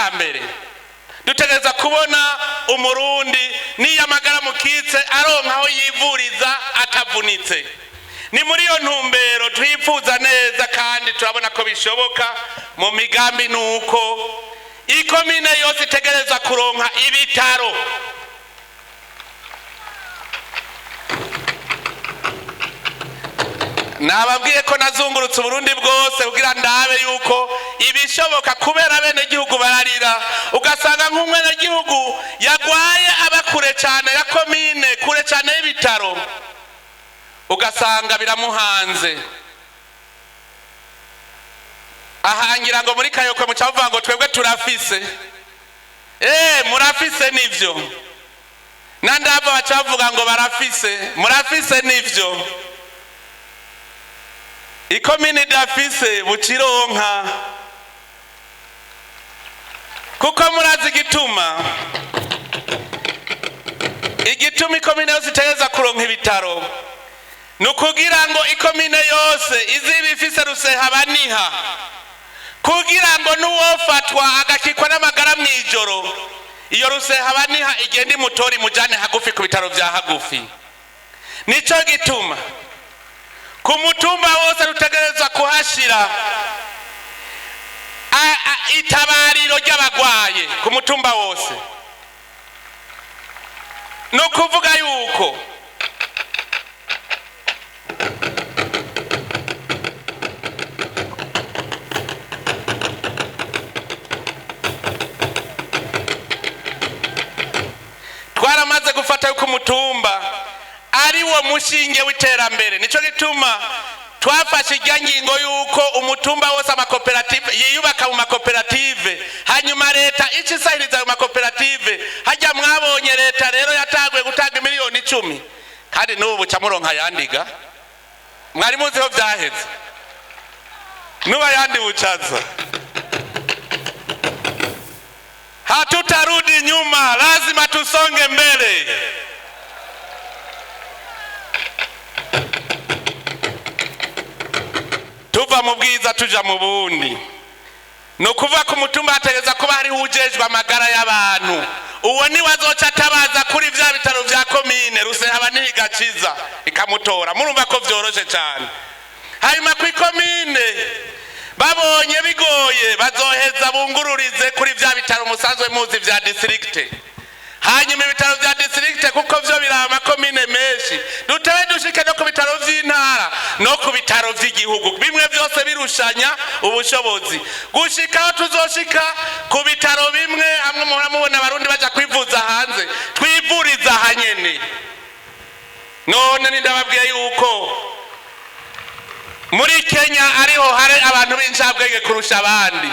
ubwa mbere dutegereza kubona umurundi niyamagara mukitse aronka aho yivuriza atavunitse. Ni muri iyo ntumbero twifuza neza kandi turabona ko bishoboka mu migambi nuko ikomine yose itegereza kuronka ibitaro. Nababwiye ko nazungurutse Burundi bwose kugira ndabe yuko ibishoboka kubera bene gihugu bararira, ugasanga nk'umwene gihugu yagwaye abakure cyane ya komine, kure cyane y'ibitaro, ugasanga biramuhanze. Ahangira ngo muri Kayokwe mucavuga ngo twebwe turafise. Murafise nivyo. Nandava bacavuga ngo barafise, murafise nivyo. Ikomine dafise bucironka. Kuko murazi igituma ikomine yose itegereza kuronka ibitaro nukugira ngo ikomine yose iziba ifise Ruseha baniha, kugira ngo nuwofatwa agakikwa n'amagara mwijoro iyo Ruseha baniha igenda imutori mujane hagufi ku bitaro vya hagufi. Nico gituma ku mutumba wose rutegerezwa kuhashira itabariro ry'abagwaye ku mutumba wose. No kuvuga yuko twaramaze gufata yuko umutumba ari wo mushinge w'iterambere. Nico gituma twafashe irya ngingo yuko umutumba wose amakoperative yiyubaka mu makoperative, hanyuma leta icisahiriza mu makoperative. Hajya mwabonye leta rero yataguye gutanga miliyoni 10 kandi n'ubu camuronka yandiga. Mwari muziho vyaheze nuba yandi bucaza. Hatutarudi nyuma, lazima tusonge mbele. Tuva mu bwiza tuja mu bundi. No kuva ku mutumba hategeza kuba hari hujejwe amagara y'abantu. Uwo ni wazoca atabaza kuri vya bitaro vya komine Ruseha baniha igaciza ikamutora. Murumva ko vyoroshe cyane. Hanyuma ku ikomine babonye bigoye bazoheza bungururize kuri vya bitaro musanzwe muzi vya district. Hanyuma ibitaro vya district kuko vyo birama komine menshi, dutabe dushike no ku bitaro vy'intara no ku bitaro vy'igihugu, bimwe byose birushanya ubushobozi. Gushikaho tuzoshika ku bitaro bimwe amwe muramubona abarundi baja kwivuza hanze, twivuriza hanyene. None ndababwiye yuko muri Kenya ariho hari abantu b'incabwenge kurusha abandi.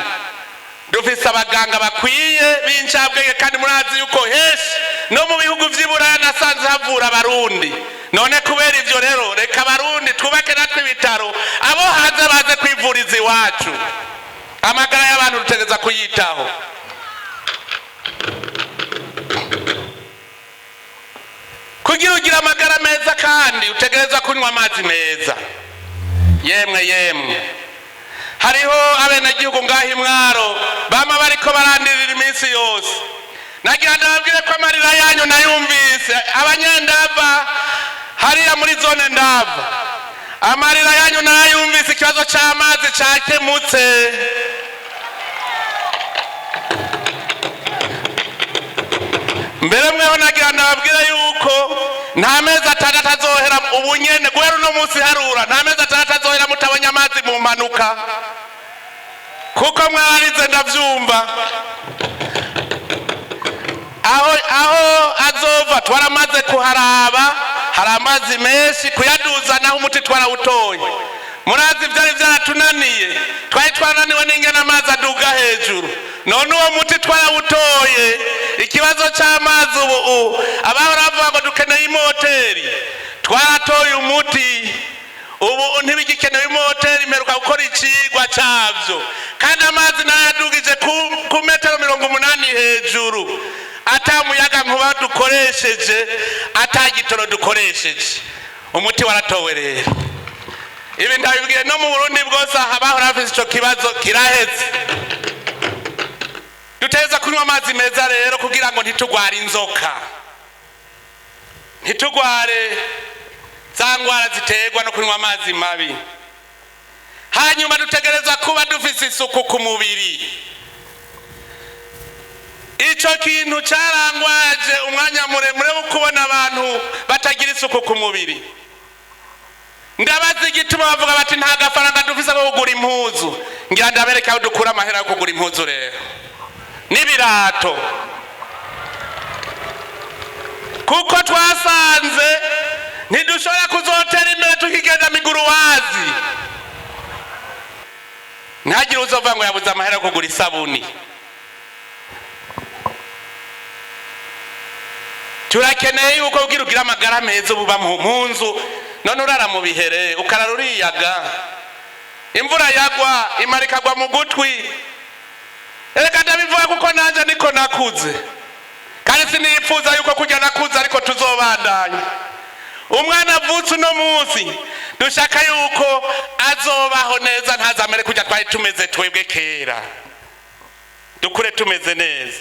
Dufise abaganga bakwiye b'incabwenge kandi murazi yuko heshi no mu bihugu vy'Iburaya nasanze havura abarundi. None kubera ivyo rero reka abarundi twubake natwe ibitaro, abo hanze baze kwivuriza iwacu. Amagara y'abantu dutegeza kuyitaho. Kugira ugira amagara meza kandi utegereza kunywa amazi meza. Yemwe hariho abenegihugu ngaho Mwaro bama bariko barandirira iminsi yose. Nagira ndababwire ko amarira yanyu nayumvise, abanyendava hariya muri zone Ndava amarira yanyu nayumvise, ikibazo c'amazi cakemutse. Mbere mweho nagira ndababwire yuko nta mezi 6 azohera ubunyene guhera uno munsi harura, nta mezi 6 azohera mutabonye amazi mu mpanuka kuko mwarize ndavyumva. Aho azova twaramaze kuharaba, hari amazi menshi, kuyaduza naho umuti twarawutoye. Murazi vyari vyaratunaniye, twari twananiwe n'ingene amazi aduga hejuru. None uwo muti twarawutoye. Ikibazo c'amazi ubu abahora bavuga ngo dukeneye imoteri, twaratoye umuti. Ubu ntibigikenewe imoteri, meruka gukora icigwa cavyo kandi amazi nayadugije ku metero 80 hejuru. Atamuyaga nkuba dukoresheje, atagitoro dukoresheje, umuti waratowe rero. Ibi ndabibwiye no mu Burundi bwose abahora bafise ico kibazo kiraheze. dutegereza kunywa amazi meza rero kugira ngo ntitugware inzoka, ntitugware za ngwara ziterwa no kunywa amazi mabi. Hanyuma dutegereza kuba dufise isuku ku mubiri. Ico kintu carangwaje umwanya muremure wo kubona abantu batagira isuku ku mubiri. Ndabazi igituma bavuga bati nta gafaranga dufise ko kugura impuzu. Ngira ndabereka aho dukura amahera yo kugura impuzu rero n'ibirato, kuko twasanze ntidushobora kuzotera imbere tukigenda miguru wazi. Ntagire uzova ngo yabuze amahera yo kugura isabuni. Turakeneye yuko ugira ugira amagara meza uba mu nzu, none urara mu bihere ukarara uriyaga, imvura yagwa imarikagwa mu gutwi. Erega ndabivuga kuko nanje niko nakuze, kandi sinipfuza yuko kujya nakuze ariko tuzobandanya. Umwana avutse uno munsi dushaka yuko azobaho neza, ntazamere kujya twari tumeze twebwe kera, dukure tumeze neza.